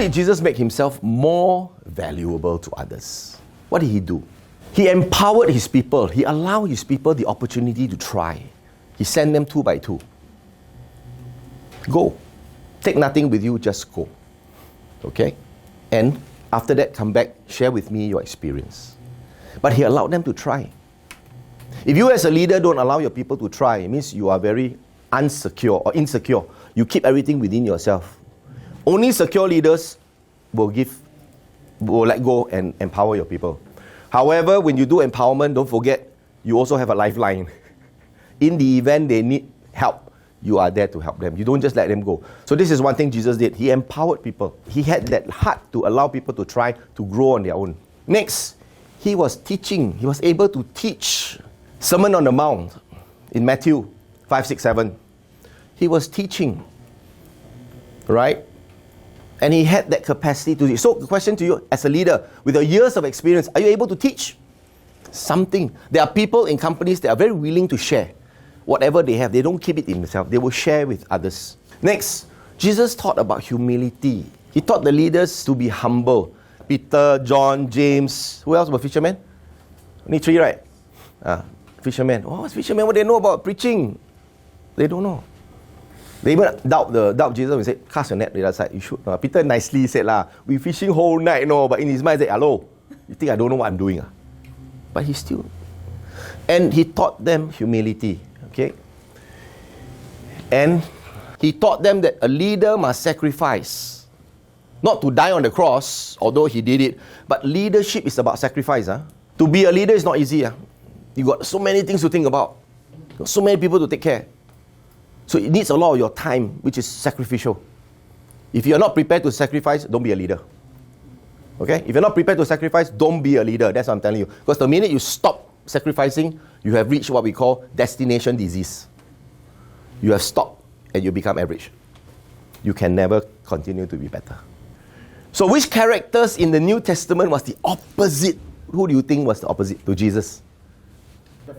did Jesus make himself more valuable to others? What did he do? He empowered his people. He allowed his people the opportunity to try. He sent them 2 by 2. Go. Take nothing with you, just go. Okay? And after that, come back, share with me your experience. But he allowed them to try. If you as a leader don't allow your people to try, it means you are very unsecure or insecure. You keep everything within yourself. Only secure leaders will let go and empower your people. However, when you do empowerment, don't forget, you also have a lifeline. In the event they need help, you are there to help them. You don't just let them go. So this is one thing Jesus did. He empowered people. He had that heart to allow people to try to grow on their own. Next, he was teaching. He was able to teach. Sermon on the Mount in Matthew 5, 6, 7. He was teaching. Right? And he had that capacity to teach. So the question to you as a leader, with your years of experience, are you able to teach something? There are people in companies that are very willing to share. Whatever they have, they don't keep it in themselves. They will share with others. Next, Jesus taught about humility. He taught the leaders to be humble. Peter, John, James. Who else were fishermen? Only 3, right? Fishermen. Oh, what's fishermen? What do they know about preaching? They don't know. They even doubt Jesus and say, cast your net to the other side. You should. Peter nicely said, we fishing whole night, no. But in his mind, he said, hello, you think I don't know what I'm doing? But he still. And he taught them humility. Okay? And he taught them that a leader must sacrifice. Not to die on the cross, although he did it. But leadership is about sacrifice. To be a leader is not easy. You got so many things to think about. You got so many people to take care. So it needs a lot of your time, which is sacrificial. If you're not prepared to sacrifice, don't be a leader. Okay? If you're not prepared to sacrifice, don't be a leader. That's what I'm telling you. Because the minute you stop sacrificing, you have reached what we call destination disease. You have stopped and you become average. You can never continue to be better. So which characters in the New Testament was the opposite? Who do you think was the opposite to Jesus? The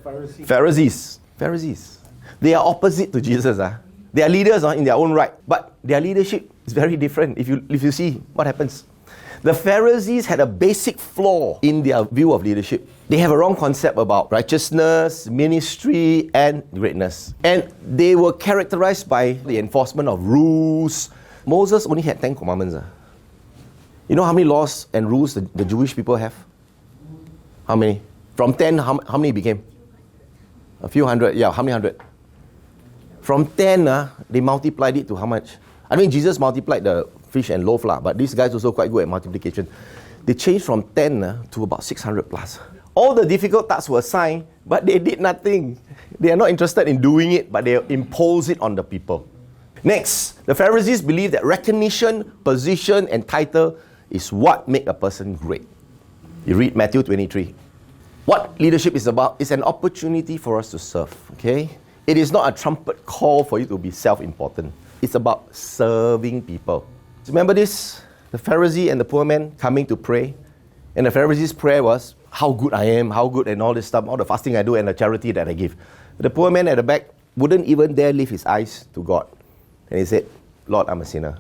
Pharisees. Pharisees. They are opposite to Jesus. They are leaders in their own right. But their leadership is very different if you see what happens. The Pharisees had a basic flaw in their view of leadership. They have a wrong concept about righteousness, ministry, and greatness. And they were characterized by the enforcement of rules. Moses only had 10 commandments. You know how many laws and rules the Jewish people have? How many? From 10, how many became? A few hundred. Yeah, how many hundred? From 10, they multiplied it to how much? I mean, Jesus multiplied the fish and loaf, but these guys also quite good at multiplication. They changed from 10 to about 600 plus. All the difficult tasks were assigned, but they did nothing. They are not interested in doing it, but they impose it on the people. Next, the Pharisees believed that recognition, position, and title is what make a person great. You read Matthew 23. What leadership is about is an opportunity for us to serve, okay? It is not a trumpet call for you to be self-important. It's about serving people. Remember this? The Pharisee and the poor man coming to pray. And the Pharisee's prayer was, how good I am, how good and all this stuff, all the fasting I do and the charity that I give. The poor man at the back wouldn't even dare lift his eyes to God. And he said, Lord, I'm a sinner.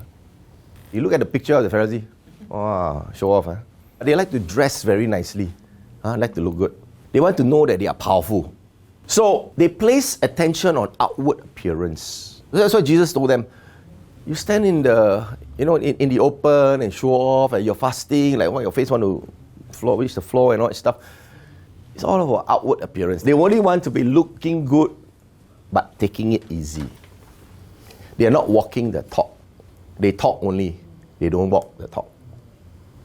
You look at the picture of the Pharisee. Oh, show off. They like to dress very nicely. Like to look good. They want to know that they are powerful. So they place attention on outward appearance. That's why Jesus told them, you stand in the, in the open and show off, and you're fasting, like your face want to reach the floor and all that stuff. It's all about outward appearance. They only want to be looking good, but taking it easy. They are not walking the talk. They talk only. They don't walk the talk.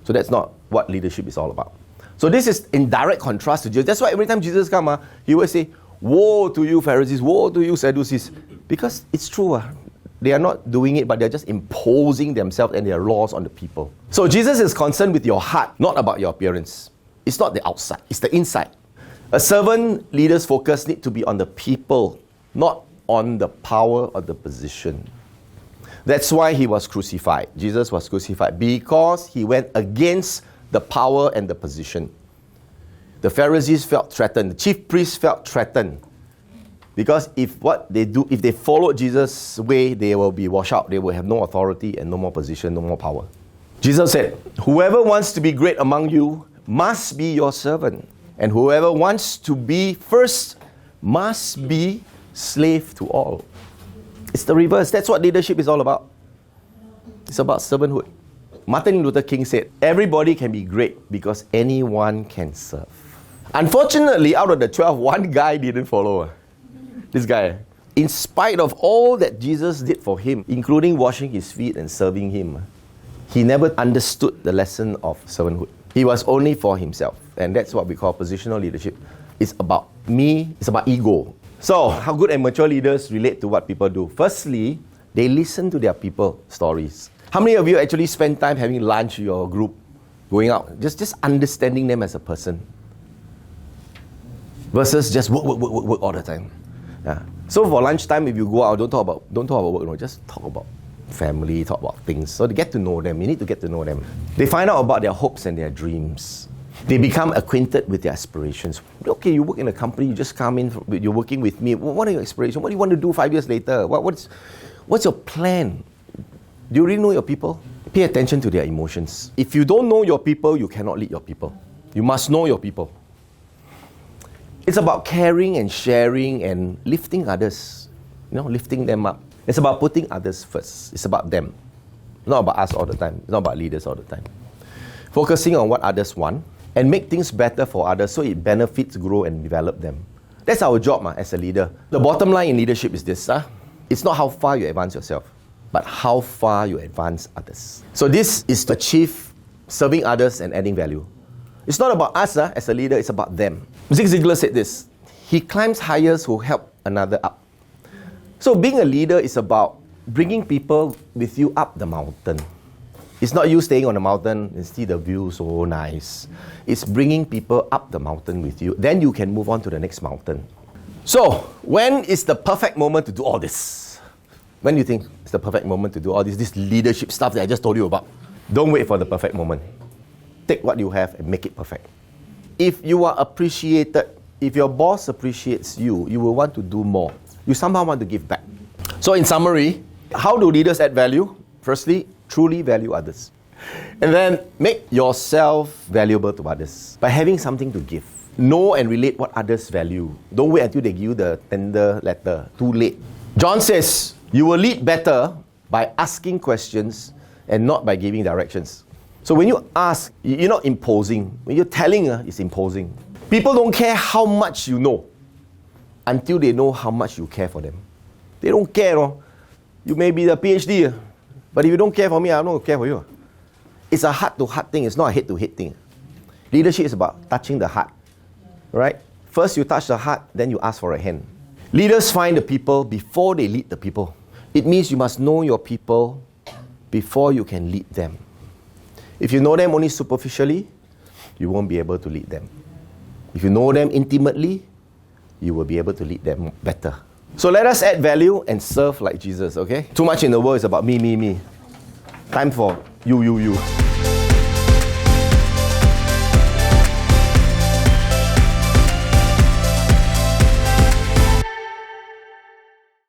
So that's not what leadership is all about. So this is in direct contrast to Jesus. That's why every time Jesus comes, he will say, woe to you Pharisees, woe to you Sadducees. Because it's true. They are not doing it, but they're just imposing themselves and their laws on the people. So Jesus is concerned with your heart, not about your appearance. It's not the outside, it's the inside. A servant leader's focus needs to be on the people, not on the power or the position. That's why he was crucified. Jesus was crucified because he went against the power and the position. The Pharisees felt threatened. The chief priests felt threatened. Because if they followed Jesus' way, they will be washed out. They will have no authority and no more position, no more power. Jesus said, whoever wants to be great among you must be your servant. And whoever wants to be first must be slave to all. It's the reverse. That's what leadership is all about. It's about servanthood. Martin Luther King said, everybody can be great because anyone can serve. Unfortunately, out of the 12, one guy didn't follow. This guy. In spite of all that Jesus did for him, including washing his feet and serving him, he never understood the lesson of servanthood. He was only for himself. And that's what we call positional leadership. It's about me, it's about ego. So, how good and mature leaders relate to what people do? Firstly, they listen to their people stories. How many of you actually spend time having lunch with your group, going out, just understanding them as a person? Versus just work all the time. Yeah. So for lunchtime, if you go out, don't talk about work, just talk about family, talk about things. So to get to know them, you need to get to know them. They find out about their hopes and their dreams. They become acquainted with their aspirations. Okay, you work in a company, you just come in, you're working with me. What are your aspirations? What do you want to do 5 years later? What's your plan? Do you really know your people? Pay attention to their emotions. If you don't know your people, you cannot lead your people. You must know your people. It's about caring and sharing and lifting others. Lifting them up. It's about putting others first. It's about them. It's not about us all the time. It's not about leaders all the time. Focusing on what others want and make things better for others so it benefits, grow and develop them. That's our job as a leader. The bottom line in leadership is this. It's not how far you advance yourself, but how far you advance others. So this is to achieve serving others and adding value. It's not about us as a leader, it's about them. Zig Ziglar said this, he climbs higher who help another up. So being a leader is about bringing people with you up the mountain. It's not you staying on the mountain and see the view so nice. It's bringing people up the mountain with you. Then you can move on to the next mountain. So, when is the perfect moment to do all this? When do you think it's the perfect moment to do all this leadership stuff that I just told you about? Don't wait for the perfect moment. Take what you have and make it perfect. If you are appreciated, if your boss appreciates you, you will want to do more. You somehow want to give back. So in summary, how do leaders add value? Firstly, truly value others. And then make yourself valuable to others by having something to give. Know and relate what others value. Don't wait until they give you the tender letter. Too late. John says, you will lead better by asking questions and not by giving directions. So when you ask, you're not imposing. When you're telling, it's imposing. People don't care how much you know until they know how much you care for them. They don't care. You may be the PhD, but if you don't care for me, I don't care for you. It's a heart-to-heart thing. It's not a head-to-head thing. Leadership is about touching the heart. Right? First you touch the heart, then you ask for a hand. Leaders find the people before they lead the people. It means you must know your people before you can lead them. If you know them only superficially, you won't be able to lead them. If you know them intimately, you will be able to lead them better. So let us add value and serve like Jesus, okay? Too much in the world is about me. Time for you.